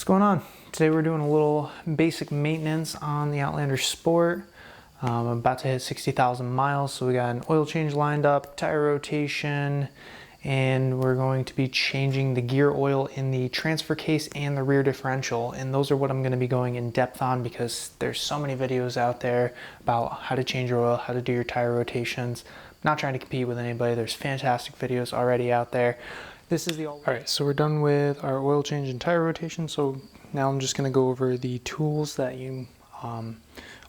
What's going on? Today we're doing a little basic maintenance on the Outlander Sport. I'm about to hit 60,000 miles, so we got an oil change lined up, tire rotation, and we're going to be changing the gear oil in the transfer case and the rear differential. And those are what I'm going to be going in depth on because there's so many videos out there about how to change your oil, how to do your tire rotations. I'm not trying to compete with anybody. There's fantastic videos already out there. This is the all right, so we're done with our oil change and tire rotation. So now I'm just going to go over the tools that you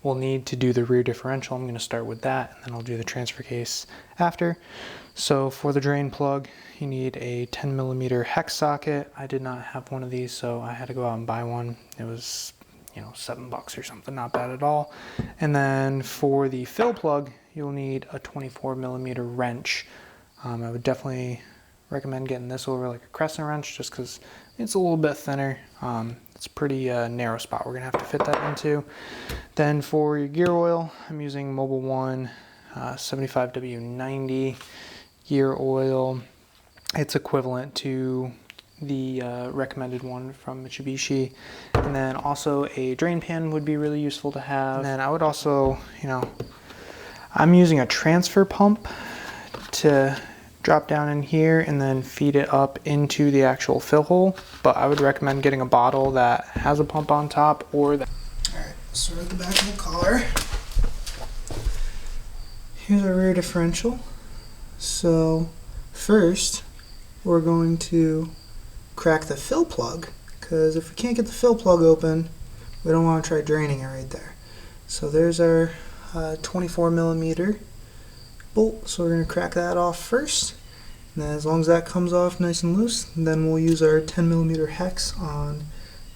will need to do the rear differential. I'm going to start with that, and then I'll do the transfer case after. So for the drain plug, you need a 10mm hex socket. I did not have one of these, so I had to go out and buy one. It was, $7 or something, not bad at all. And then for the fill plug, you'll need a 24mm wrench. I would definitely recommend getting this over like a crescent wrench just because it's a little bit thinner. It's a pretty narrow spot we're gonna have to fit that into. Then for your gear oil, I'm using Mobil 1 75W90 gear oil. It's equivalent to the recommended one from Mitsubishi. And then also a drain pan would be really useful to have. And then I would also, I'm using a transfer pump to drop down in here and then feed it up into the actual fill hole, but I would recommend getting a bottle that has a pump on top or that. Alright, so we're at the back of the car. Here's our rear differential. So first we're going to crack the fill plug, because if we can't get the fill plug open, we don't want to try draining it right there. So there's our 24mm bolt, so we're going to crack that off first, and then as long as that comes off nice and loose, then we'll use our 10mm hex on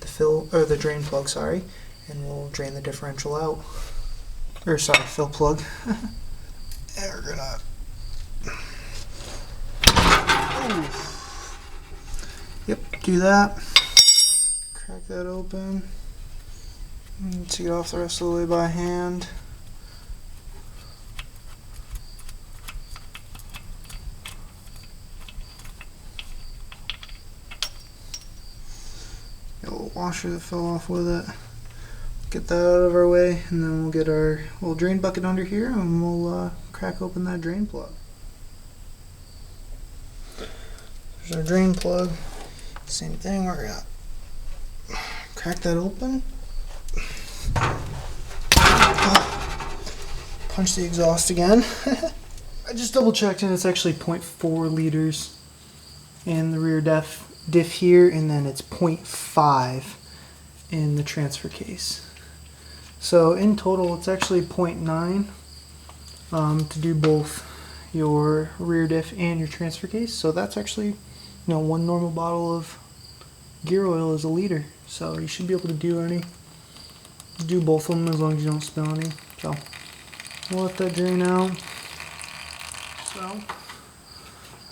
the drain plug, and we'll drain the differential out, fill plug. And we're gonna do that, crack that open, and take it off the rest of the way by hand. Washer that fell off with it. Get that out of our way, and then we'll get our little drain bucket under here and we'll crack open that drain plug. There's our drain plug. Same thing, we're gonna crack that open. Punch the exhaust again. I just double checked and it's actually 0.4 liters in the rear diff here, and then it's 0.5 in the transfer case. So in total it's actually 0.9 to do both your rear diff and your transfer case. So that's actually, one normal bottle of gear oil is a liter. So you should be able to do both of them as long as you don't spill any. So we'll let that drain out. So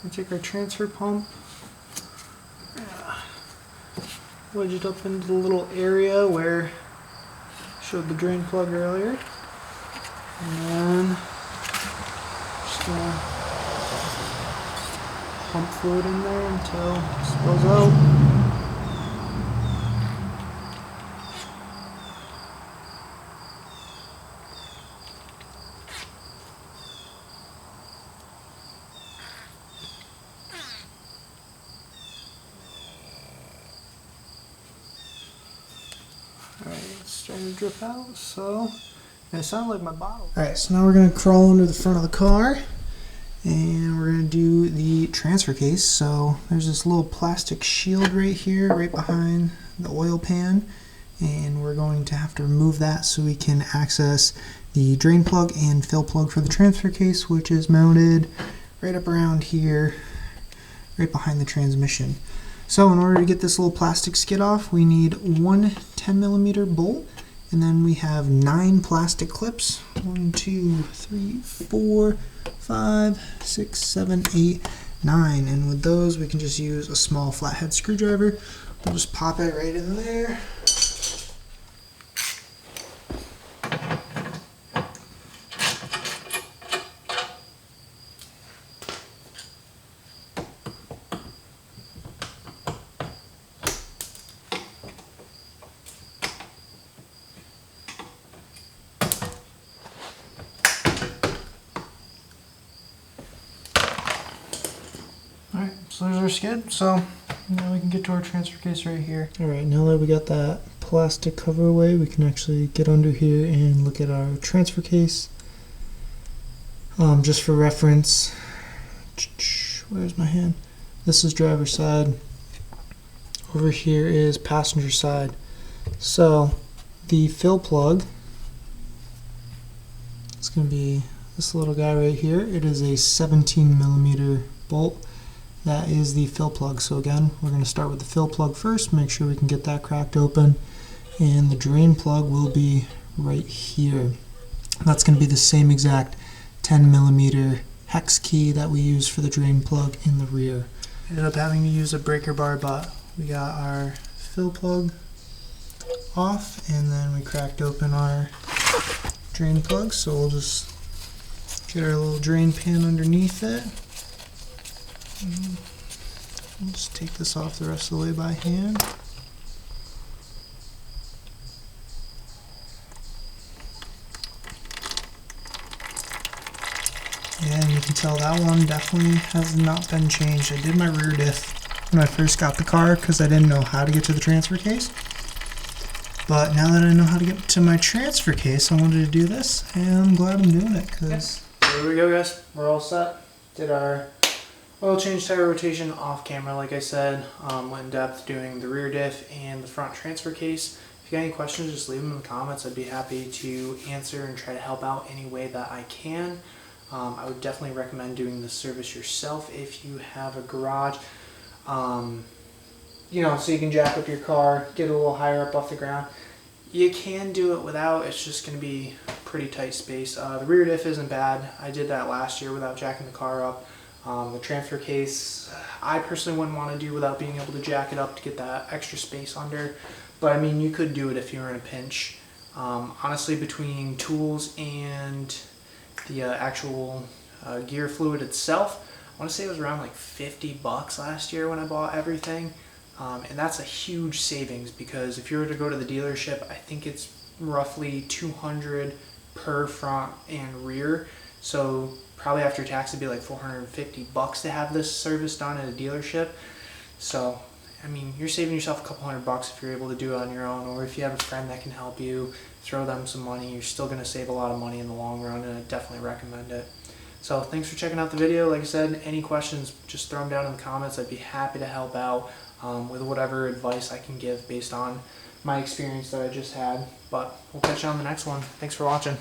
we take our transfer pump, wedge it up into the little area where I showed the drain plug earlier, and then just gonna pump fluid in there until it spills out. Alright, it's starting to drip out, so it sounds like my bottle. Alright, so now we're going to crawl under the front of the car and we're going to do the transfer case. So there's this little plastic shield right here, right behind the oil pan, and we're going to have to remove that so we can access the drain plug and fill plug for the transfer case, which is mounted right up around here, right behind the transmission. So in order to get this little plastic skid off, we need one 10mm bolt, and then we have 9 plastic clips. 1, 2, 3, 4, 5, 6, 7, 8, 9. And with those, we can just use a small flathead screwdriver. We'll just pop it right in there. So there's our skid. So now we can get to our transfer case right here. All right, now that we got that plastic cover away, we can actually get under here and look at our transfer case. Just for reference, where's my hand? This is driver's side. Over here is passenger side. So the fill plug, it's going to be this little guy right here. It is a 17 millimeter bolt. That is the fill plug. So again, we're going to start with the fill plug first, make sure we can get that cracked open. And the drain plug will be right here. That's going to be the same exact 10 millimeter hex key that we use for the drain plug in the rear. Ended up having to use a breaker bar, but we got our fill plug off, and then we cracked open our drain plug. So we'll just get our little drain pan underneath it. We'll just take this off the rest of the way by hand. Yeah, and you can tell that one definitely has not been changed. I did my rear diff when I first got the car because I didn't know how to get to the transfer case. But now that I know how to get to my transfer case, I wanted to do this, and I'm glad I'm doing it. Cause there we go, guys. We're all set. Did our oil change, tire rotation off camera, like I said. Went in depth doing the rear diff and the front transfer case. If you got any questions, just leave them in the comments. I'd be happy to answer and try to help out any way that I can. I would definitely recommend doing the service yourself if you have a garage. You know, so you can jack up your car, get a little higher up off the ground. You can do it without, it's just going to be pretty tight space. The rear diff isn't bad. I did that last year without jacking the car up. The transfer case, I personally wouldn't want to do without being able to jack it up to get that extra space under. But I mean, you could do it if you were in a pinch. Honestly, between tools and the actual gear fluid itself, I want to say it was around like $50 last year when I bought everything. And that's a huge savings, because if you were to go to the dealership, I think it's roughly $200 per front and rear. So probably after tax it'd be like $450 to have this service done at a dealership. So I mean, you're saving yourself a couple $100 if you're able to do it on your own, or if you have a friend that can help you, throw them some money. You're still going to save a lot of money in the long run, and I definitely recommend it. So thanks for checking out the video. Like I said, any questions, just throw them down in the comments. I'd be happy to help out with whatever advice I can give based on my experience that I just had. But we'll catch you on the next one. Thanks for watching.